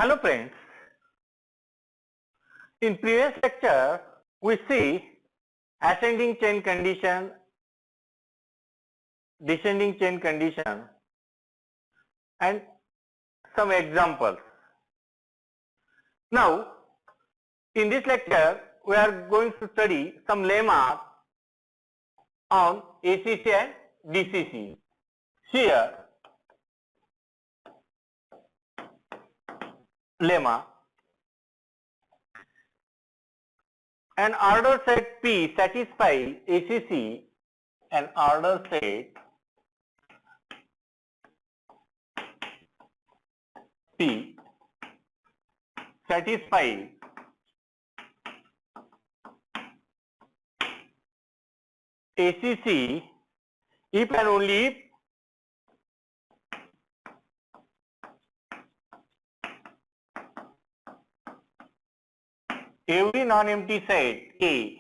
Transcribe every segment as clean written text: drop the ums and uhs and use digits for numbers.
Hello friends, in previous lecture we see ascending chain condition, descending chain condition and some examples. Now in this lecture we are going to study some lemmas on ACC and DCC. Here lemma: an order set P satisfies ACC, an order set P satisfies ACC if and only if every non-empty set A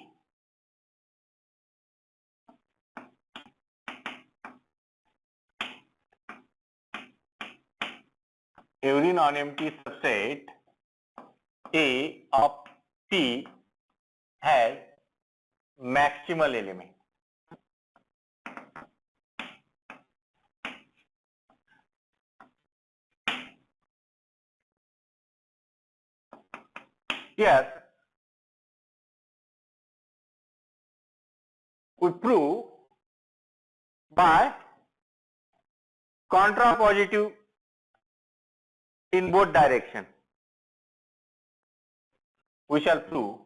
every non-empty subset A of P has maximal element. Yes, we prove by contrapositive in both directions. We shall prove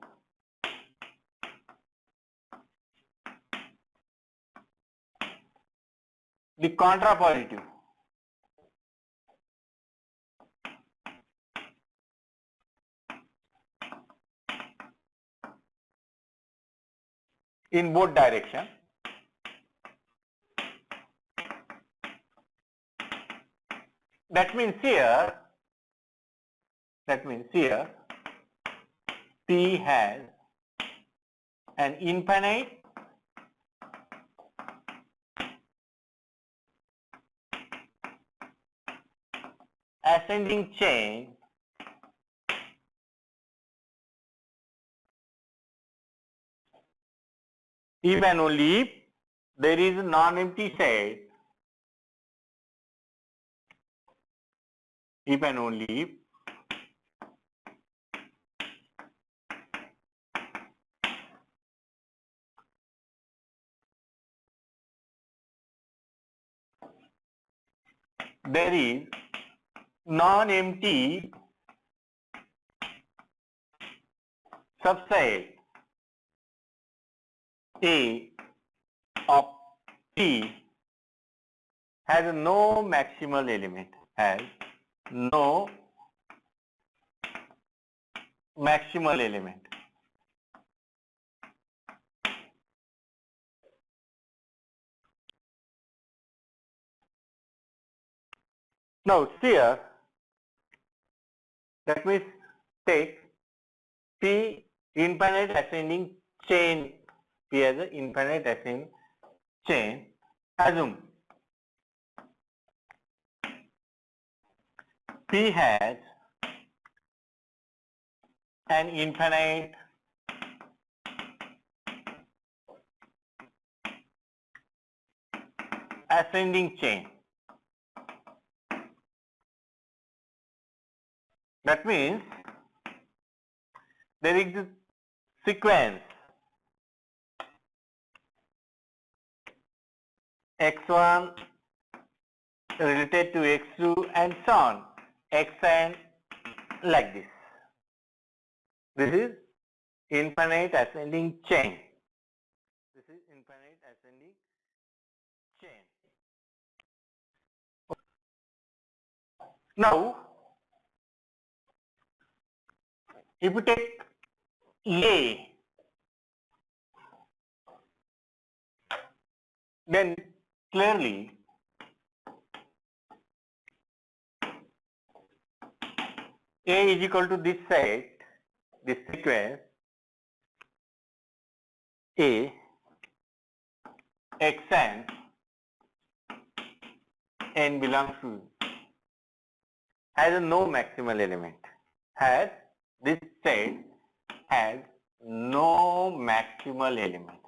the contrapositive in both directions. That means here P has an infinite ascending chain if and only if there is a non-empty set, if and only if there is non-empty subset A of P has no maximal element, has no maximal element. Now here, that means take P infinite ascending chain, P as an infinite ascending chain. Assume P has an infinite ascending chain. That means there is a sequence x1 related to x2 and so on, xn like this. This is infinite ascending chain. This is infinite ascending chain. Now, if we take A, then clearly A is equal to this set, this sequence A xn n belongs to has no maximal element. This set has no maximal element.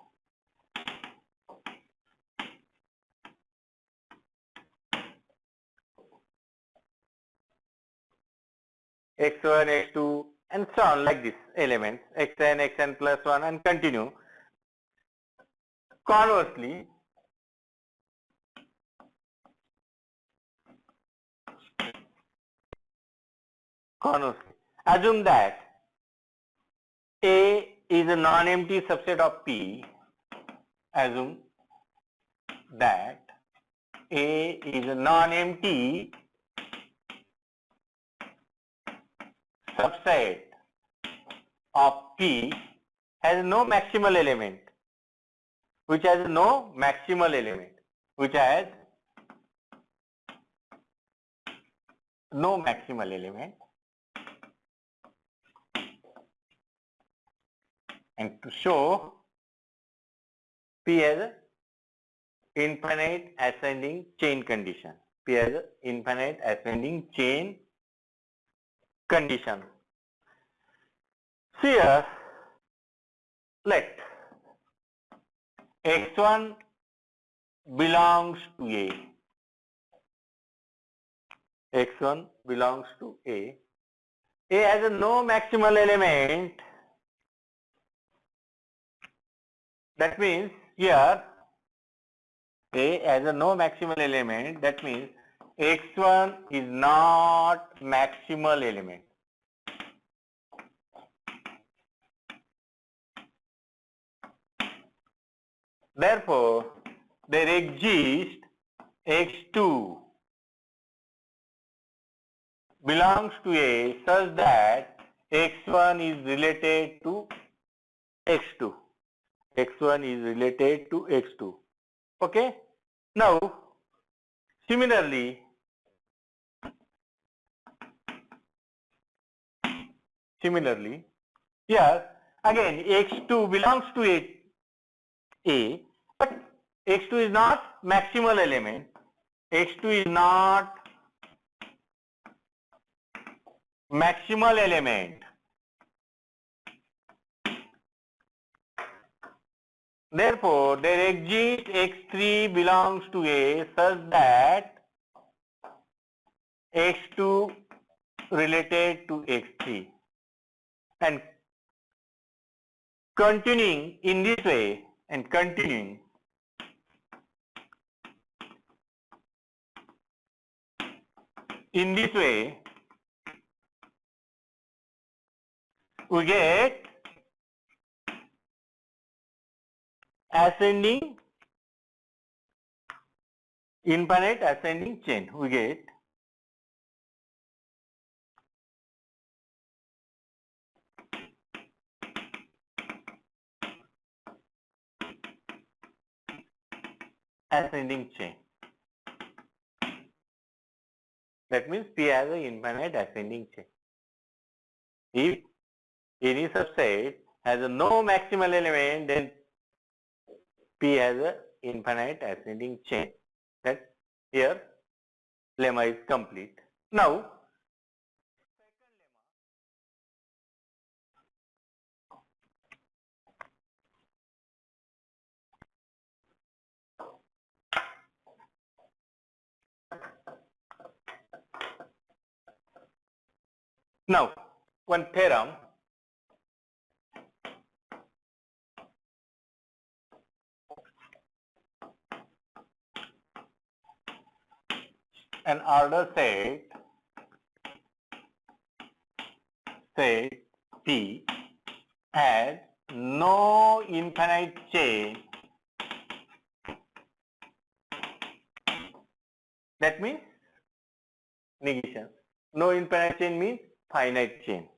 X1, X2 and so on, like this elements, Xn, Xn plus 1 and continue. Conversely, assume that A is a non-empty subset of P. Assume that A is a non-empty subset of P, has no maximal element, which has no maximal element, which has no maximal element. And to show P has a infinite ascending chain condition. P has a infinite ascending chain condition. Here, let X1 belongs to A. X1 belongs to A. A has a no maximal element. That means here A has a no maximal element. That means X1 is not maximal element. Therefore, there exists X2 belongs to A such that X1 is related to X2. X1 is related to X2. Okay. Now, similarly, here again X2 belongs to A, but X2 is not maximal element. X2 is not maximal element. Therefore, there exists X3 belongs to A such that X2 related to X3, and continuing in this way and continuing in this way, we get ascending, infinite ascending chain. We get ascending chain. That means P has an infinite ascending chain. If any subset has a no maximal element, then P has an infinite ascending chain. That here lemma is complete. Now, one theorem. An order set P has no infinite chain. That means negation. No infinite chain means finite chain.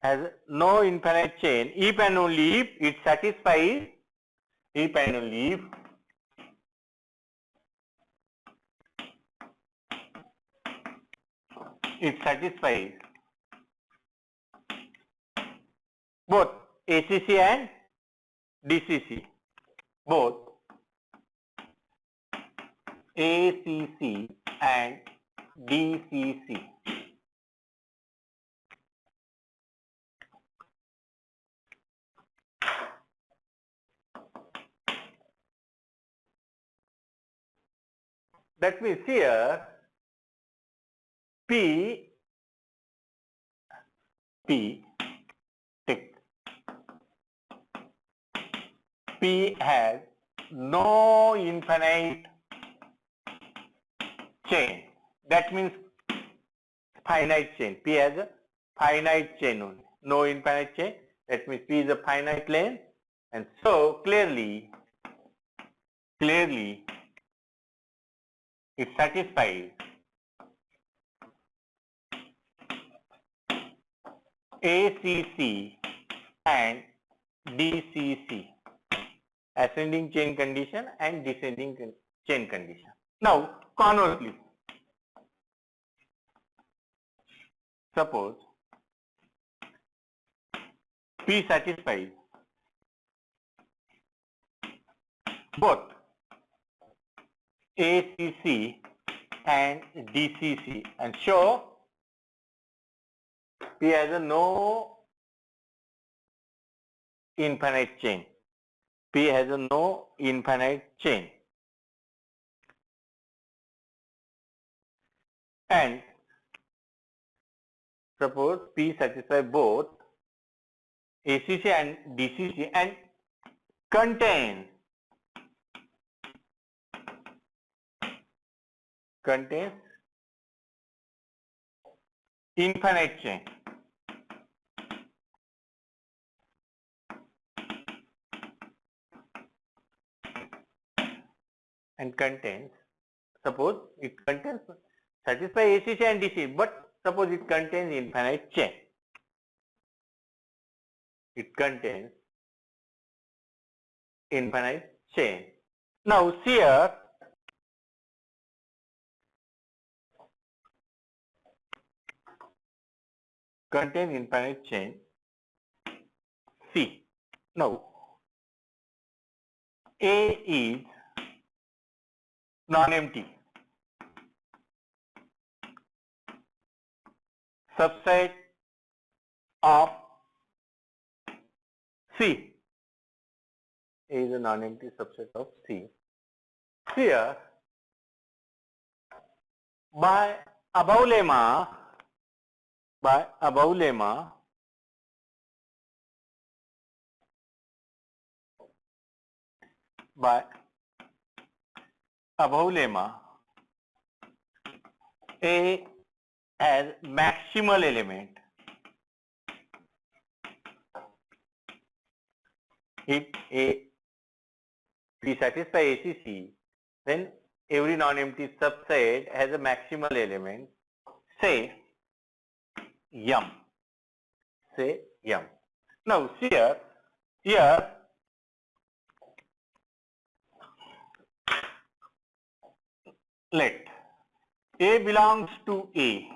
Has no infinite chain if and only if it satisfies, if and only if it satisfies both ACC and DCC, both ACC and DCC. That means here P tick. P has no infinite chain. That means finite chain. P has a finite chain only. No infinite chain. That means P is a finite length. And so clearly it satisfies ACC and DCC, ascending chain condition and descending chain condition. Now conversely, suppose P satisfies both ACC and DCC, and show P has a no infinite chain. P has a no infinite chain. And suppose P satisfies both ACC and DCC and contains infinite chain. And contains, suppose it contains, satisfy ACC and DC, but suppose it contains infinite chain. It contains infinite chain. Now here contains infinite chain C. Now A is non-empty, subset of C. A is a non-empty subset of C. Here, by above lemma, A has maximal element. If we satisfy ACC, then every non-empty subset has a maximal element, say M. Now here let A belongs to A.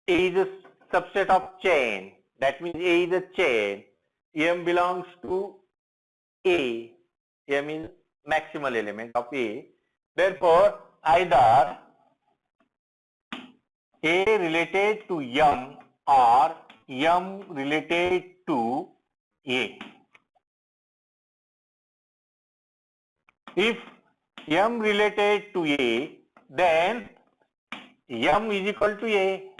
A is a subset of chain. That means A is a chain. M belongs to A. M is maximal element of A. Therefore, either A related to M or M related to A. If M related to A, then M is equal to A,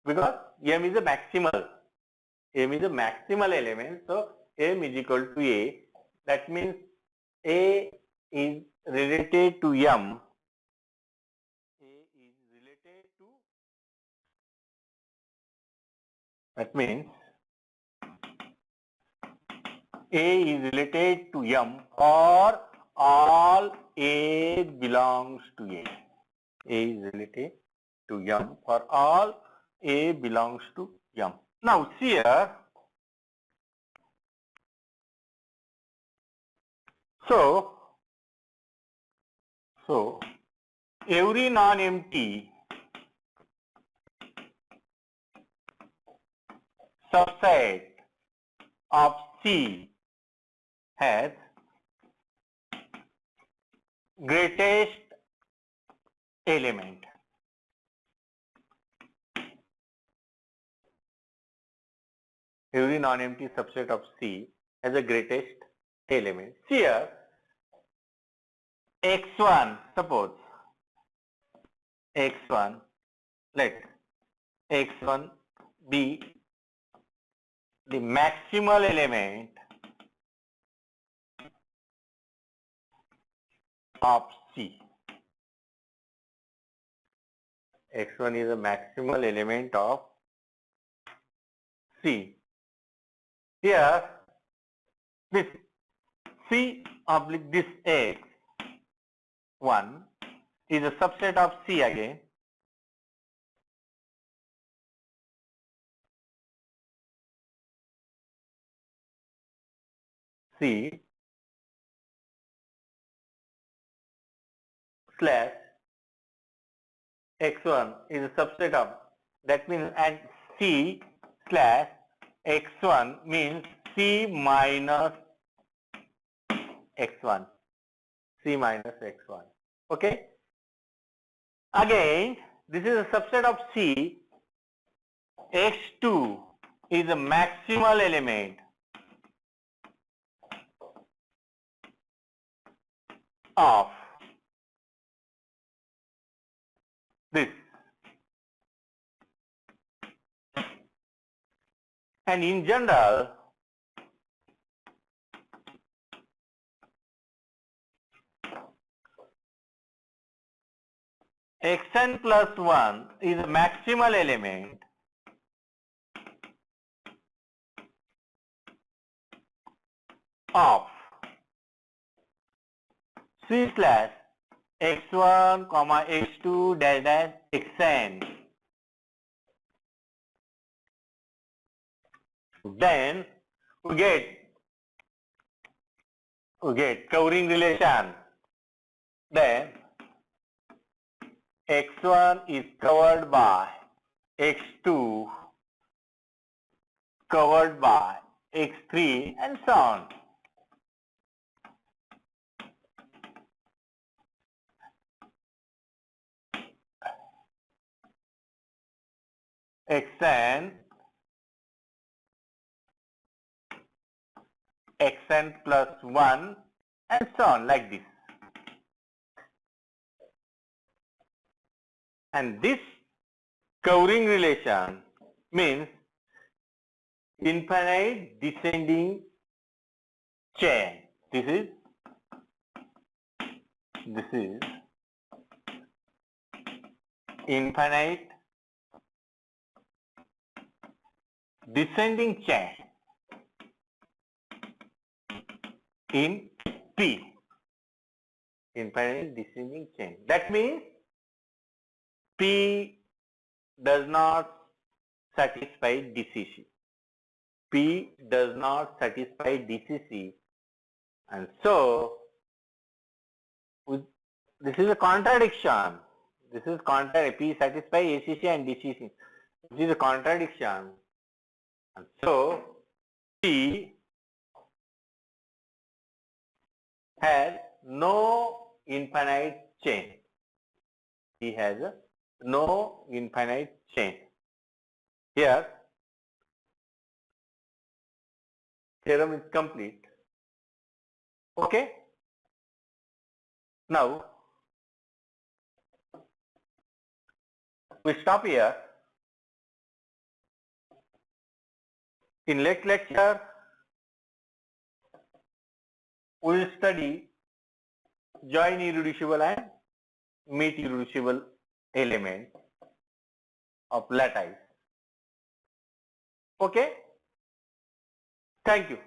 because M is a maximal. M is a maximal element, so M is equal to A. That means A is related to M. That means A is related to M or all A belongs to A. A is related to M for all A belongs to M. Now here, so every non-empty subset of C has greatest element. Every non-empty subset of C has a greatest element. Here, x1, suppose x1, let x1 be the maximal element of C. x1 is a maximal element of C. Here, this C oblique this x1 is a subset of C again. C slash x1 is a subset of, that means, and C slash x1 means C minus x1. C minus x1. Okay? Again, this is a subset of C. x2 is a maximal element of this. And in general, xn plus 1 is a maximal element of C slash x1 comma x2 dash dash xn. Then we get covering relation. Then x1 is covered by x2 covered by x3 and so on. xn plus 1 and so on, like this. And this covering relation means infinite descending chain. This is infinite descending chain in P. Infinite descending chain. That means P does not satisfy DCC. P does not satisfy DCC, and so this is a contradiction. This is contrary. P satisfies ACC and DCC. This is a contradiction, and so P has no infinite chain. He has no infinite chain. Here, theorem is complete. Okay? Now, we stop here. In next lecture, we will study join irreducible and meet irreducible element of lattice. Okay? Thank you.